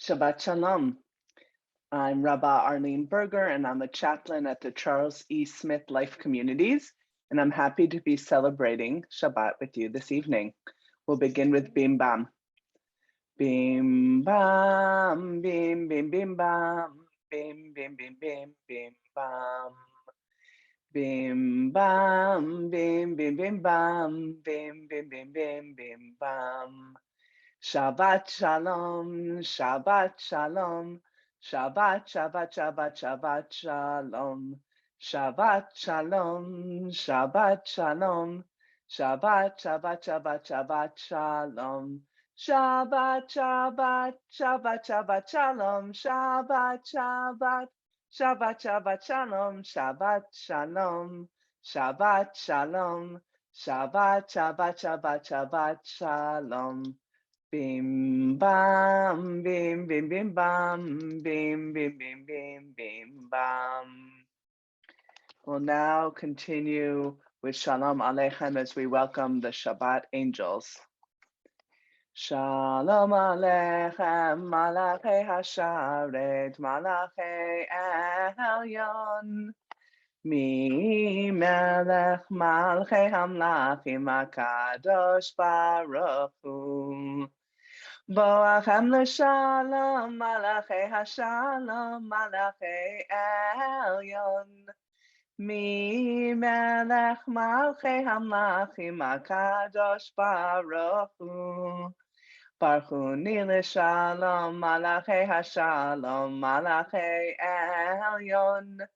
Shabbat Shalom. I'm Rabbah Arlene Berger, and I'm a chaplain at the Charles E. Smith Life Communities, and I'm happy to be celebrating Shabbat with you this evening. We'll begin with Bim Bam. Bim Bam, Bim Bim Bim Bam, Bim Bim Bim Bim Bim Bam. Bim Bam, Bim Bim Bim Bam, Bim Bim Bim Bim Bim Bam. Shabbat Shalom, Shabbat Shalom, Shabbat, Shabbat, Shabbat, Shabbat Shalom, Shabbat Shalom, Shabbat Shalom, Shabbat, Shabbat, Shabbat, Shabbat Shalom, Shabbat, Shabbat, Shabbat, Shabbat Shalom, Shabbat, Shabbat, Shabbat, Shabbat Shalom, Shabbat Shalom, Shabbat Shalom, Shabbat, Shabbat, Shabbat, Shabbat Shalom. Bim bam, bim bim bim bam, bim bim bim bim bim bam. We'll now continue with Shalom Aleichem as we welcome the Shabbat angels. Shalom Aleichem, Malachei Hasharet, Malachei Elyon. Mi melech malchei hamlachim HaKadosh Baruch Hu. Boachem l'shalom, malachei hashalom, malachei elyon. Mi melech malchei hamlachim HaKadosh Baruch Hu. Baruch Hu ni l'shalom, malachei hashalom, malachei elyon.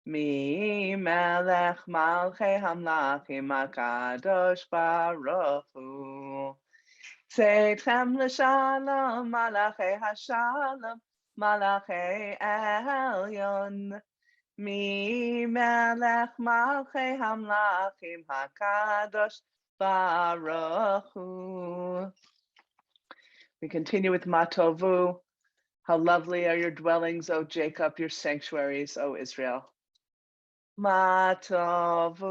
Mi melech malchei hamlachim HaKadosh Baruch Hu. Tzedchem l'shalom, malachei hashalom, malachei elyon. Mi melech malchei hamlachim HaKadosh Baruch Hu. We continue with Matovu. How lovely are your dwellings, O Jacob, your sanctuaries, O Israel. Matovu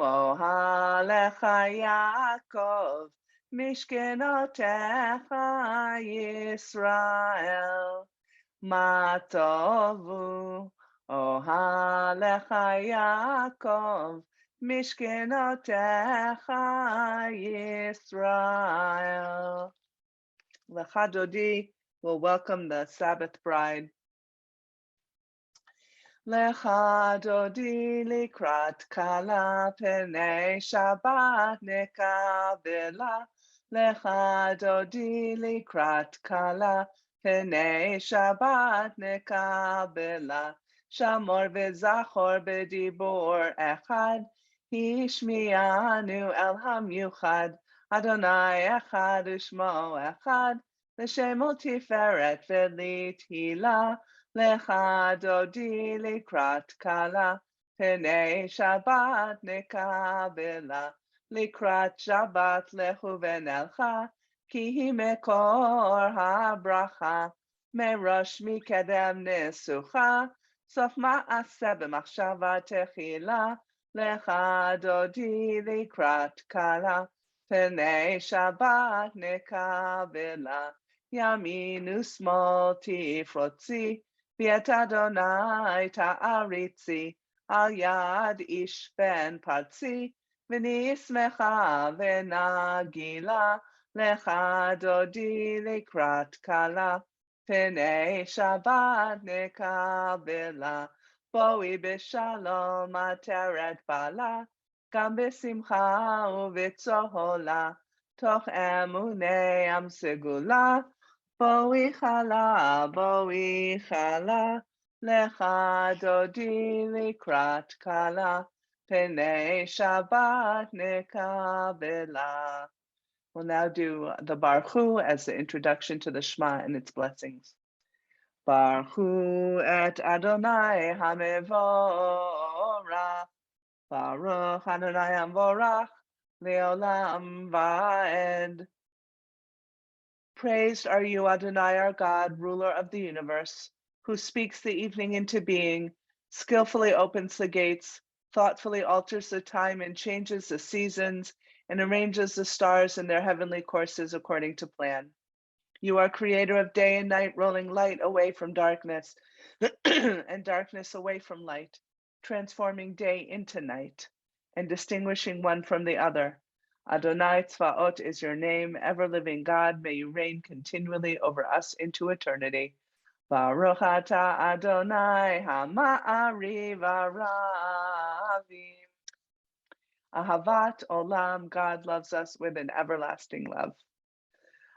ohalecha Yaakov, mishkenotecha Yisrael. Matovu ohalecha Yaakov, mishkenotecha Yisrael. Lecha Dodi will welcome the Sabbath bride. Lecha Dodi likrat kala penei Shabbat nekabela. Lecha Dodi likrat kala penei Shabbat nekabela. Shamor v'zachor b'dibur echad. Hishmianu el hamyuchad. Adonai echad u'shmo echad. L'shemo tiferet v'litila. Lecha Dodi likrat kala, penei Shabbat nekabela. Likrat Shabbat lechu v'nelcha, ki hi mekor habracha. Merosh mikedem nesucha, sof ma'aseh b'machshava techila. Lecha Dodi likrat kala, penei Shabbat nekabela. Yaminu smol tifrotzi, V'et Adonai ta'aritzi, al yad ish ben parzi, v'nismecha v'nagila, lecha Dodi likrat kala, penei Shabbat nekabela, boi b'shalom ateret bala, gam b'simcha u'v'tzohola, toch emunei am segula, Boi chala, lecha Dodi likrat kala, penei Shabbat nekabela. We'll now do the Baruch Hu as the introduction to the Shema and its blessings. Baruch Hu et Adonai hamevorach, Baruch Adonai hamvorach, leolam va'ed. Praised are you, Adonai, our God, ruler of the universe, who speaks the evening into being, skillfully opens the gates, thoughtfully alters the time and changes the seasons, and arranges the stars in their heavenly courses according to plan. You are creator of day and night, rolling light away from darkness and darkness away from light, transforming day into night and distinguishing one from the other. Adonai Tzvaot is your name, ever-living God. May you reign continually over us into eternity. Baruch atah Adonai Ha'ma'ariv Aravim. Ahavat Olam, God loves us with an everlasting love.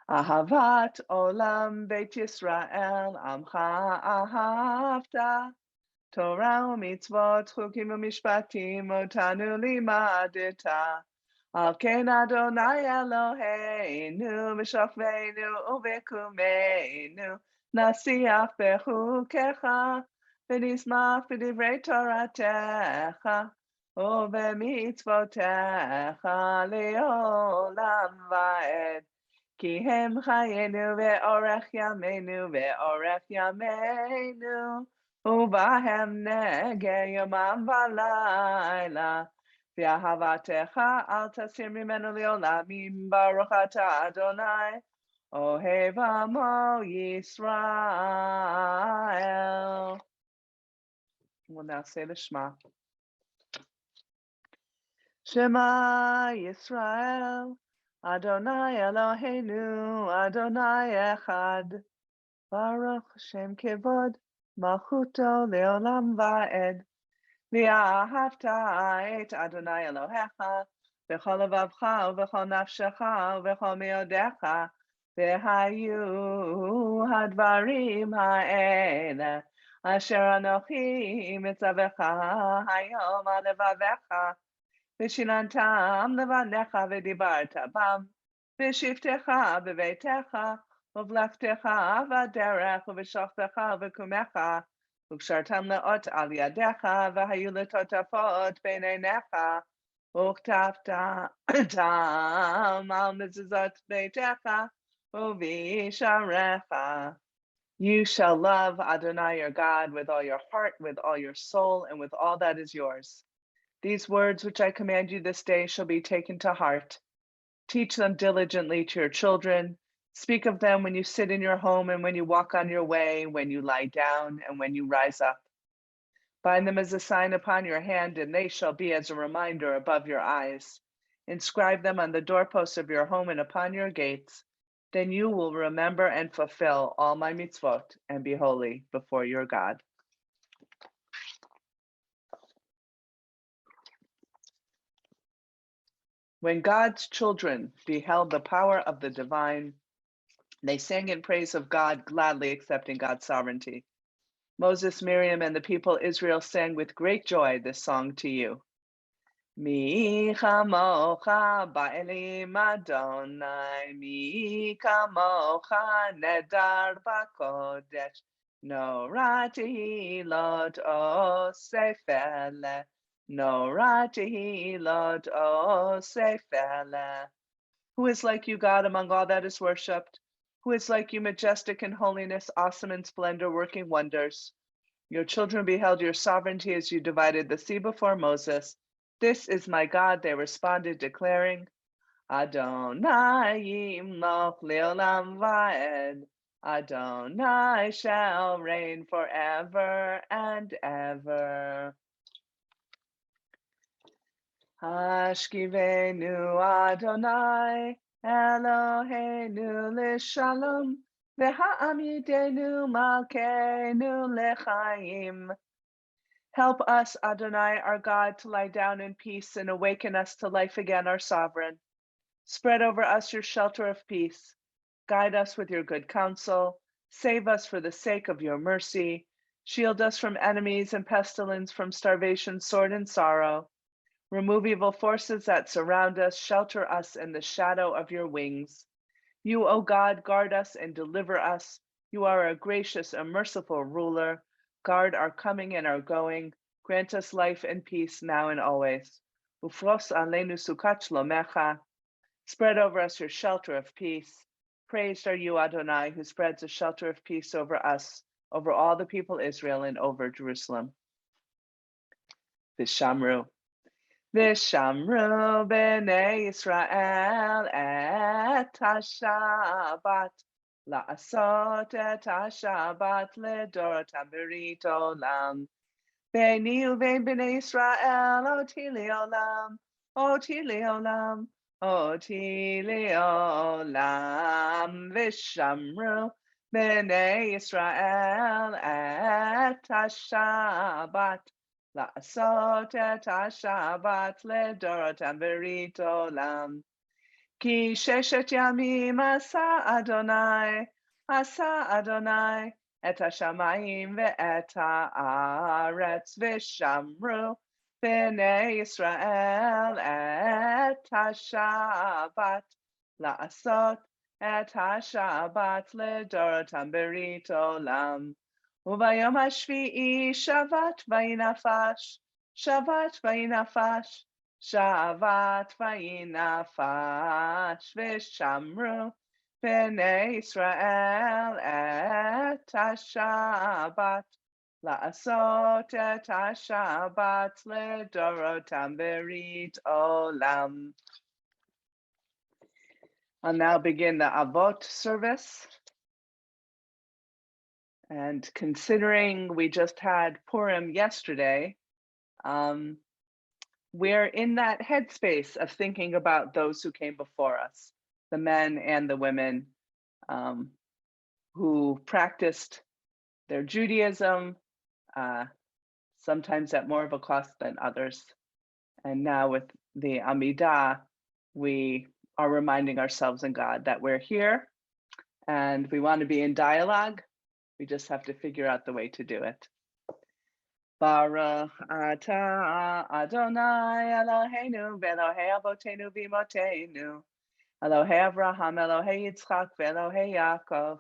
Ahavat Olam Beit Yisrael, Amcha Ahavta. Torah u'mitzvot, chukim u'mishpatim, otanu limadeta. Al ken Adonai Eloheinu, v'shofvenu u'v'kumeinu, nasiach bechukecha, v'nismach b'divrei Toratecha, u'v'mitzvotecha le'olam va'ed. Ki hem chayenu ve'orech yameinu ve'orech yameinu, ubahem nege yomam v'layla. V'ahavatecha al tasir mimenu le'olamim, baruch atah Adonai, ohev amo Yisrael. We'll now say the Shema. Shema Yisrael, Adonai Eloheinu, Adonai Echad, Baruch Shem Kevod, Malchuto Leolam Va'ed, V'ahavta et Adonai Elohecha, V'chol levavcha, V'chol nafshecha, V'chol meodecha, V'hayu hadvarim ha'ele, Asher anochi mitzavecha hayom alevavecha, V'shinantam levanecha v'dibarta bam, v'shiftecha b'veitecha, uvlachtecha v'derech, v'shochtecha v'kumecha, ukshartam le'ot al yadecha, v'hayu letotafot b'neinecha, uktaftam al mezuzot beitecha, u'visharecha. You shall love Adonai your God with all your heart, with all your soul, and with all that is yours. These words which I command you this day shall be taken to heart. Teach them diligently to your children. Speak of them when you sit in your home and when you walk on your way, when you lie down and when you rise up. Bind them as a sign upon your hand, and they shall be as a reminder above your eyes. Inscribe them on the doorposts of your home and upon your gates. Then you will remember and fulfill all my mitzvot and be holy before your God. When God's children beheld the power of the divine, they sang in praise of God, gladly accepting God's sovereignty. Moses, Miriam, and the people Israel sang with great joy this song to you. Mi chamocha ba'elim Adonai, mi kamocha nedar b'kodesh, norati lot osefele. Norati Lord Osefele. Who is like you, God, among all that is worshipped? Who is like you, majestic in holiness, awesome in splendor, working wonders? Your children beheld your sovereignty as you divided the sea before Moses. This is my God, they responded, declaring, Adonai yimloch leolam va'ed. Adonai shall reign forever and ever. Hashkivenu Adonai Eloheinu l'shalom, v'ha'amidenu malkeinu l'chaim. Help us, Adonai, our God, to lie down in peace and awaken us to life again, our sovereign. Spread over us your shelter of peace. Guide us with your good counsel. Save us for the sake of your mercy. Shield us from enemies and pestilence, from starvation, sword, and sorrow. Remove evil forces that surround us, shelter us in the shadow of your wings. You, O God, guard us and deliver us. You are a gracious and merciful ruler. Guard our coming and our going. Grant us life and peace now and always. Ufros alenu sukat shlomecha. Spread over us your shelter of peace. Praised are you, Adonai, who spreads a shelter of peace over us, over all the people Israel, and over Jerusalem. Vishamru. Vishamru b'nei Yisrael et ha-Shabbat לעשות את השבת לדורות הברית עולם. ביני ובין בני ישראל אותי לעולם, אותי לעולם, אותי לעולם, ושמרו בני ישראל את השבת, לעשות את השבת לדורות הברית עולם. כי ששת ימים עשה אדוני את השמיים ואת הארץ, ושמרו בני ישראל את השבת, לעשות את השבת לדורות הברית עולם. וביום השביעי שבת וינפש, שבת וינפש, שבת וינפש, ושמרו בני ישראל את השבת, לעשות את השבת לדורותם ברית olam. I'll now begin the Avot service. And considering we just had Purim yesterday, we're in that headspace of thinking about those who came before us, the men and the women who practiced their Judaism, sometimes at more of a cost than others. And now with the Amidah, we are reminding ourselves and God that we're here and we want to be in dialogue. We just have to figure out the way to do it. Baruch atah Adonai Eloheinu v'Elohei Avotenu v'Imotenu, Elohei Avraham, Elohei Yitzchak, v'Elohei Yaakov,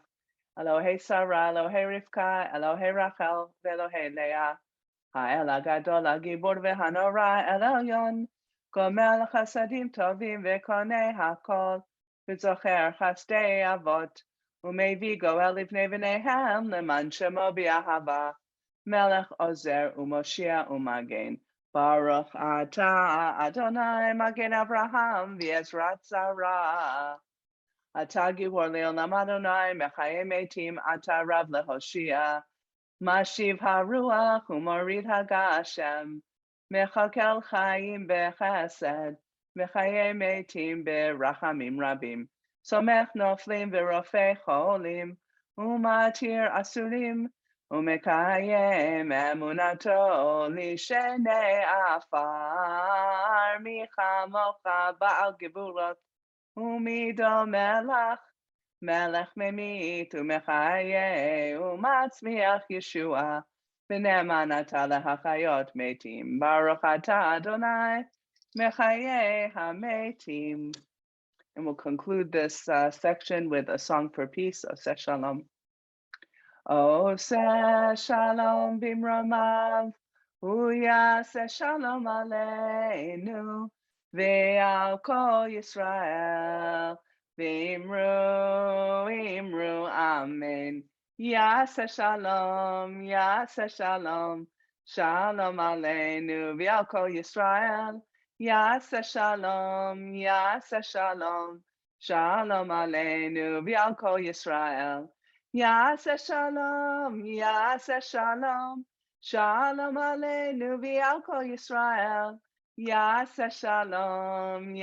Elohei Sarah, Elohei Rivka, Elohei Rachel, v'Elohei Leah, Ha'el HaGadol HaGibor v'Hanora El Elyon, Gomel Chasadim Tovim v'Konei HaKol, v'Zocher Chasdei Avot, U'Mevi Goel Livnei V'Neihem Leman Shemo B'Ahava, Melech Ozer U'Moshia U'Magen. Baruch atah Adonai Magen Avraham v'Ezrat Sarah. Atah Gibor Le'olam Adonai Mechayei Metim Atah Rav Lehoshia. Mashiv HaRuach U'Morid HaGashem. Mechakel Chaim B'Chesed. Mechayei Metim B'Rachamim Rabim. Somech Noflim V'Rofei Cholim. U'Matir Asurim. Umekayem emunato lishenei afar michamocha ba'al geburot umido melech memit umechaye umatzmiach Yeshua v'ne'emanata lehachayot metim baruch atah Adonai mechaye hametim. And we'll conclude this section with a song for peace, Oseh Shalom. Oseh Shalom bimromav, Uyaseh Shalom aleinu, ve'al kol Yisrael, v'imru, imru, amen. Yaseh Shalom, Shalom aleinu, ve'al kol Yisrael, Yaseh Shalom, Shalom aleinu, ve'al kol Yisrael. Yaseh Shalom, Shalom aleinu v'al kol Yisrael. Yaseh Shalom,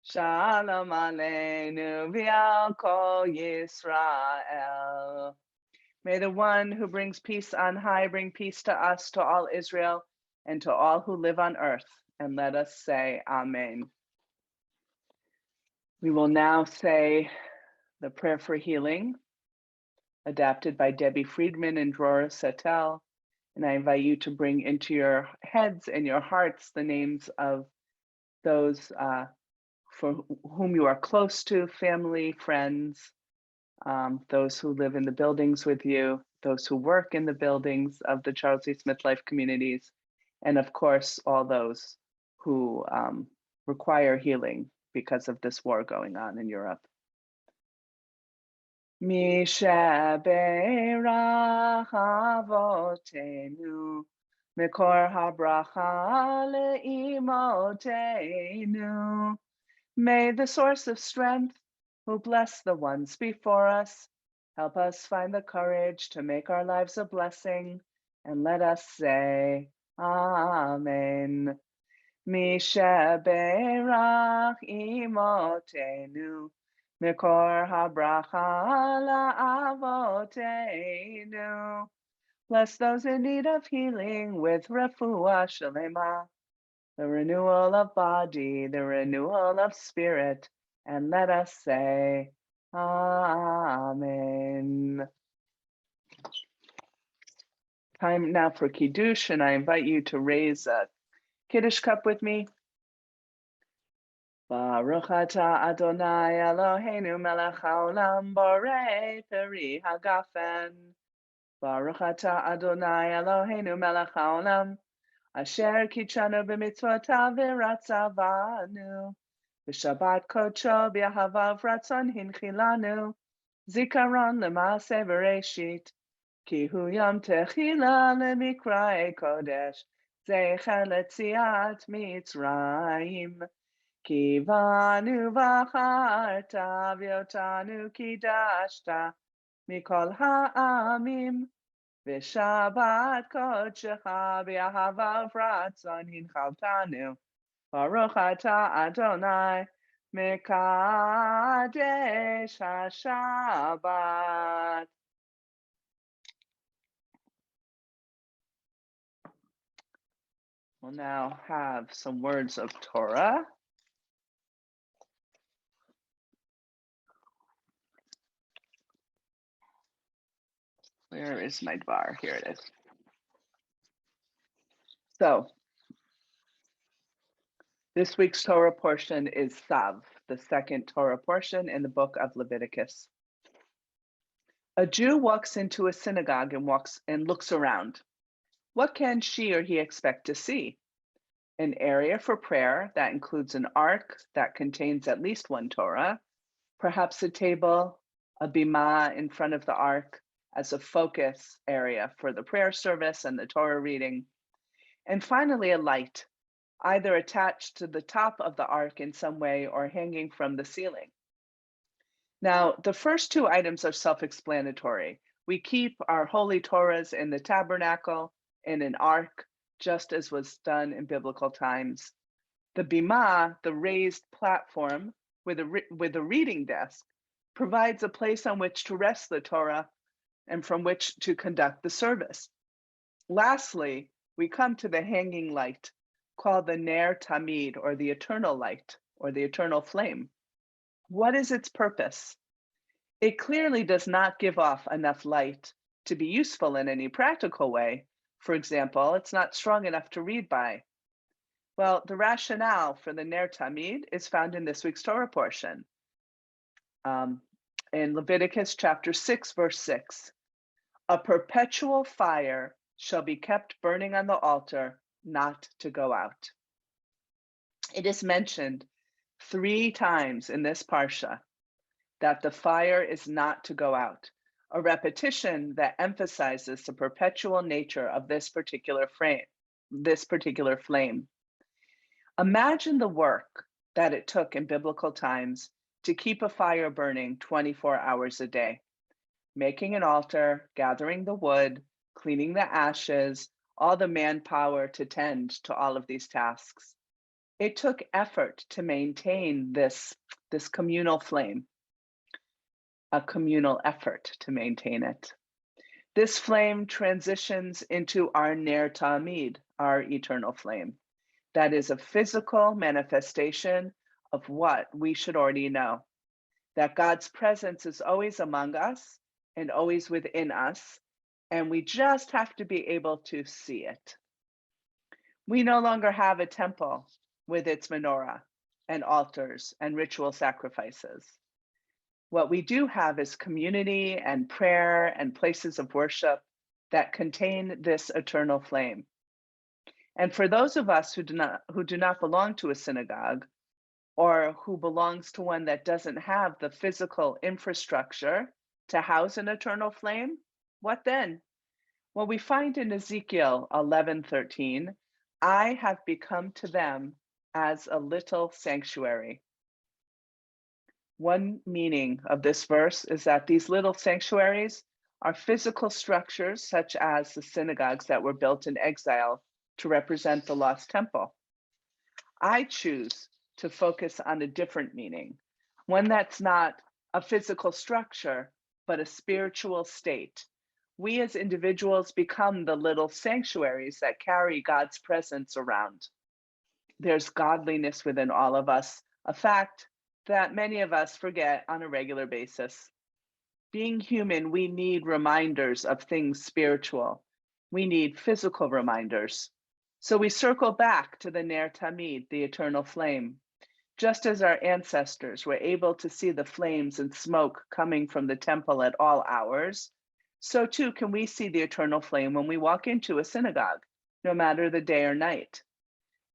Shalom aleinu v'al kol Yisrael. May the one who brings peace on high bring peace to us, to all Israel, and to all who live on earth. And let us say Amen. We will now say the prayer for healing, adapted by Debbie Friedman and Drora Sattel. And I invite you to bring into your heads and your hearts the names of those for whom you are close to, family, friends, those who live in the buildings with you, those who work in the buildings of the Charles E. Smith Life Communities, and of course, all those who require healing because of this war going on in Europe. Mishaberach avotenu, Mekor habracha leimotenu. May the source of strength who bless the ones before us. Help us find the courage to make our lives a blessing, and let us say, Amen. Misheberach imotenu, Mikor habracha la'avotenu. Bless those in need of healing with refuah shalema, the renewal of body, the renewal of spirit, and let us say, Amen. Time now for Kiddush, and I invite you to raise a Kiddush cup with me. Baruch atah Adonai Eloheinu melech haolam borei peri hagafen. Baruch atah Adonai Eloheinu melech haolam asher kitshanu b'mitzvotav v'ratzavanu. B'shabbat kodsho b'yahavav ratzon hinchilanu. Zikaron l'maaseh v'reshit. Ki hu yom techila lemikra'ei kodesh. Zecher letziat Mitzrayim. Ki vanu v'acharta v'yotanu kidashta mikol ha'amim. V'shabbat kodshecha v'yahavav ratzon hinchaltanu. Baruch atah Adonai mekadesh haShabbat. We'll now have some words of Torah. Where is my bar? Here it is. So, this week's Torah portion is Tzav, the second Torah portion in the book of Leviticus. A Jew walks into a synagogue and looks around. What can she or he expect to see? An area for prayer that includes an ark that contains at least one Torah, perhaps a table, a bimah in front of the ark as a focus area for the prayer service and the Torah reading, and finally a light, either attached to the top of the ark in some way or hanging from the ceiling. Now, the first two items are self-explanatory. We keep our holy Torahs in the tabernacle, in an ark, just as was done in biblical times. The bimah, the raised platform with a reading desk, provides a place on which to rest the Torah and from which to conduct the service. Lastly, we come to the hanging light, called the Ner Tamid, or the eternal light, or the eternal flame. What is its purpose? It clearly does not give off enough light to be useful in any practical way. For example, it's not strong enough to read by. Well, the rationale for the Ner Tamid is found in this week's Torah portion. In Leviticus chapter 6, verse 6, a perpetual fire shall be kept burning on the altar, not to go out. It is mentioned 3 times in this parsha that the fire is not to go out, a repetition that emphasizes the perpetual nature of this particular flame. Imagine the work that it took in biblical times to keep a fire burning 24 hours a day, making an altar, gathering the wood, cleaning the ashes, all the manpower to tend to all of these tasks. It took effort to maintain this communal flame, a communal effort to maintain it. This flame transitions into our Ner Tamid, our eternal flame. That is a physical manifestation of what we should already know, that God's presence is always among us and always within us, and we just have to be able to see it. We no longer have a temple with its menorah and altars and ritual sacrifices. What we do have is community and prayer and places of worship that contain this eternal flame. And for those of us who do not belong to a synagogue, or who belongs to one that doesn't have the physical infrastructure to house an eternal flame, what then? Well, we find in Ezekiel 11:13, I have become to them as a little sanctuary. One meaning of this verse is that these little sanctuaries are physical structures, such as the synagogues that were built in exile to represent the lost temple. I choose to focus on a different meaning, one that's not a physical structure, but a spiritual state. We as individuals become the little sanctuaries that carry God's presence around. There's godliness within all of us, a fact that many of us forget on a regular basis. Being human, we need reminders of things spiritual. We need physical reminders. So we circle back to the Ner Tamid, the eternal flame. Just as our ancestors were able to see the flames and smoke coming from the temple at all hours, so too can we see the eternal flame when we walk into a synagogue, no matter the day or night.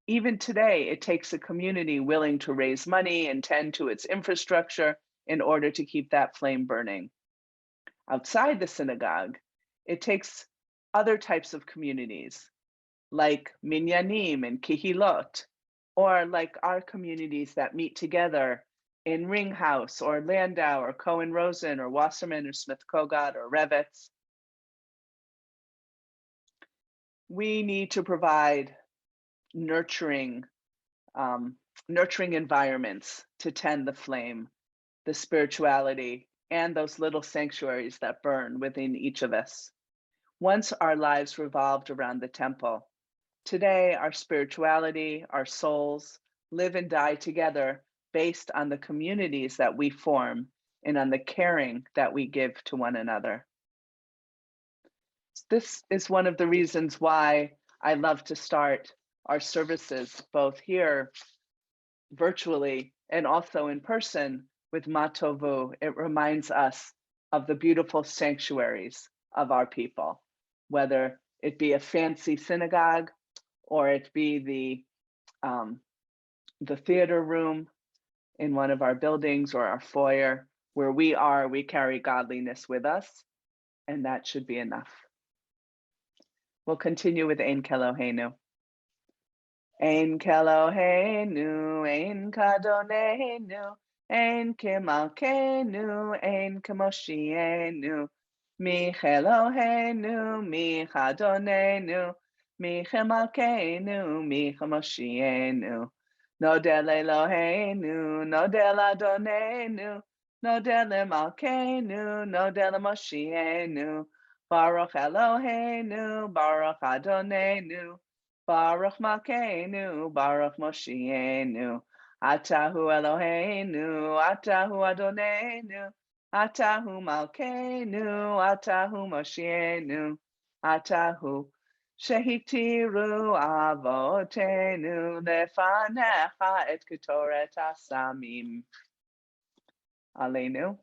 Even today, it takes a community willing to raise money and tend to its infrastructure in order to keep that flame burning. Outside the synagogue, it takes other types of communities like minyanim and kihilot, or like our communities that meet together in Ringhouse or Landau or Cohen Rosen or Wasserman or Smith Kogat or Revitz. We need to provide nurturing environments to tend the flame, the spirituality, and those little sanctuaries that burn within each of us. Once our lives revolved around the temple, today our spirituality, our souls live and die together based on the communities that we form and on the caring that we give to one another. This is one of the reasons why I love to start our services, both here virtually and also in person with Matovu. It reminds us of the beautiful sanctuaries of our people, whether it be a fancy synagogue or it be the theater room in one of our buildings or our foyer. Where we carry godliness with us, and that should be enough. We'll continue with Ein Keloheinu. Ein Keloheinu, Ein Kadonenu, Ein Kemalkenu, Ein Kemoshienu, Mi Keloheinu, Mi Kadonenu, Mi Kemalkenu, Mi Kemoshienu. Nodel Eloheinu, Nodel Adonenu, Nodel Malkeinu, Nodel Moshienu. Baruch Eloheinu, Baruch Adonenu, Baruch Malkeinu, Baruch Moshienu. Atahu Eloheinu, Atahu Adonenu, Atahu Malkeinu, Atahu Moshienu. Atahu Shehitiru Avotenu Lefanecha et Ketoret Asamim. Aleinu.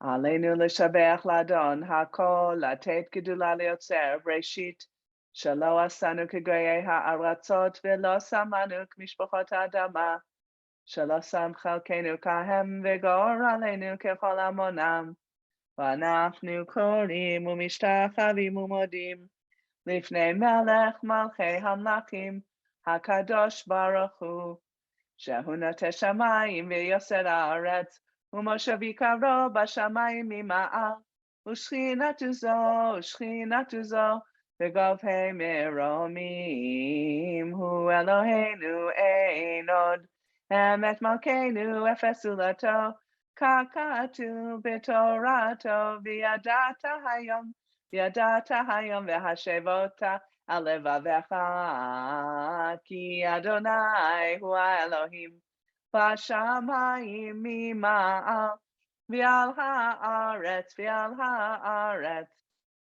Aleinu l'shabech ladon hakol latet gedula liotzer breshit shelo asanu k'goyei ha'aratzot v'lo samanu k'mishpachot ha'adama shelo sam chalkenu kahem v'gor aleinu kechol amonam v'anachnu korim u'mishtachavim u'modim lifnei melech malchei hamlachim hakadosh baruch hu shehu noteh shamayim v'yoser haaretz Umoshavi karo bashamayim mima'al, ushchinatu zo, v'govhei meromim, hu Eloheinu ein od, emet malkeinu efes ulato, kakatu b'torato, v'yadata hayom v'hashevota alevavecha, ki Adonai hu Elohim. Bashamayim mima'al, v'al ha'aretz,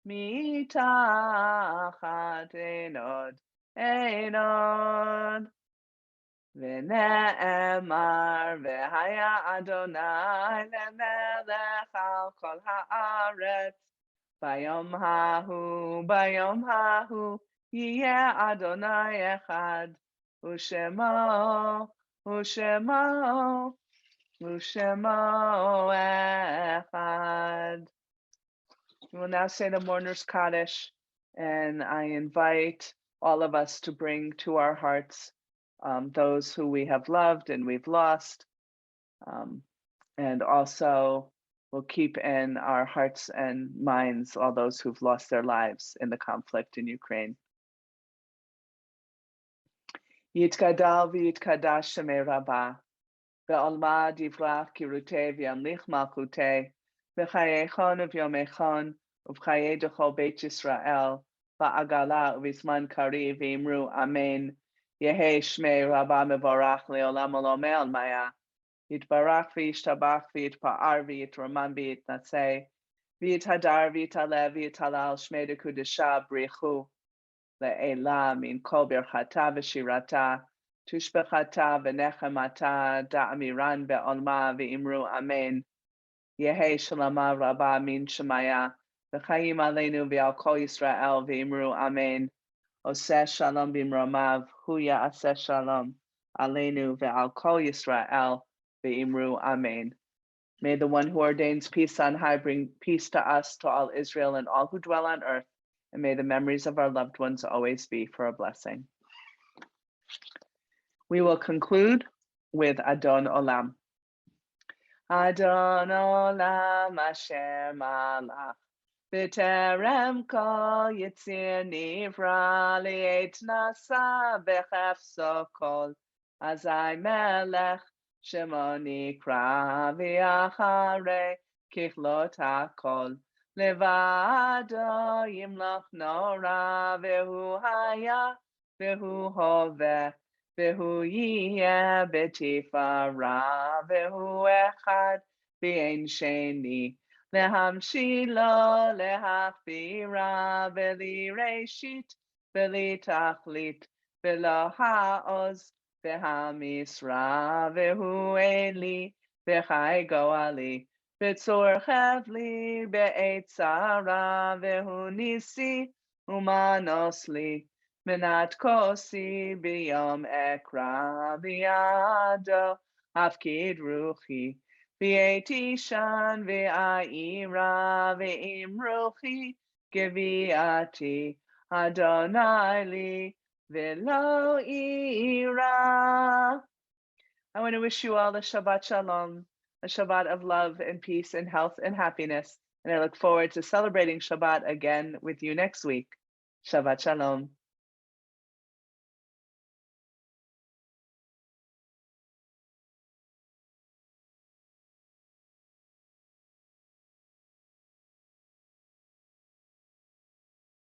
mitachat enod. V'ne'emar, v'haya Adonai lemelech al kol ha'aretz. Bayom hahu, yiyeh Adonai echad, u'shemo echad. We will now say the Mourner's Kaddish, and I invite all of us to bring to our hearts those who we have loved and we've lost, And also, we'll keep in our hearts and minds all those who've lost their lives in the conflict in Ukraine. Yitkadal v'yitkadash shemei Rabbah, ve'olma divrach kirutei v'yamlich malchutei, v'chayechon v'yomechon, uv'chayei dechol beit Yisrael, v'agala uv'izman kari v'imru amen, Yehei shmei Rabbah mevorach le'olam olomei maya. Yitbarach v'yishtabach v'yitpa'ar v'yitramam v'yitnaseh, v'yithadar v'yitalev v'yitalal shmei dekudesha brichu le'elah min kol birchata v'shirata, tushbechata v'nechemata da'amiran be'olma v'imru amen. Yehei shalama Rabbah min shemaya, v'chayim aleinu v'al kol Yisrael v'imru amen. Oseh shalom b'imromav, hu ya'aseh shalom aleinu v'al kol Yisrael v'imru amen. May the one who ordains peace on high bring peace to us, to all Israel, and all who dwell on earth, and may the memories of our loved ones always be for a blessing. We will conclude with Adon Olam. Adon Olam Asher Malach, B'terem kol yitzir nivra, Li'et nasa b'chefso kol, Azai melech Shemo nikra v'yacharei kichlot hakol, Levado yimloch nora, V'hu haya, V'hu hoveh, V'hu yiyeh b'tifara, V'hu echad v'ein sheni, Lehamshilo lehachbira, V'li reshit, V'li tachlit, V'lo ha'oz, V'hamisra, V'hu eli, V'chai goali, V'tzor chevli, B'eit tzara, V'hu nisi, Umanosli, Menat kosi, B'yom ekra, V'yado, Hafkid ruchi, V'etishan v'ayira v'imruchi geviati Adonai li v'lo ira. I want to wish you all a Shabbat Shalom, a Shabbat of love and peace and health and happiness. And I look forward to celebrating Shabbat again with you next week. Shabbat Shalom.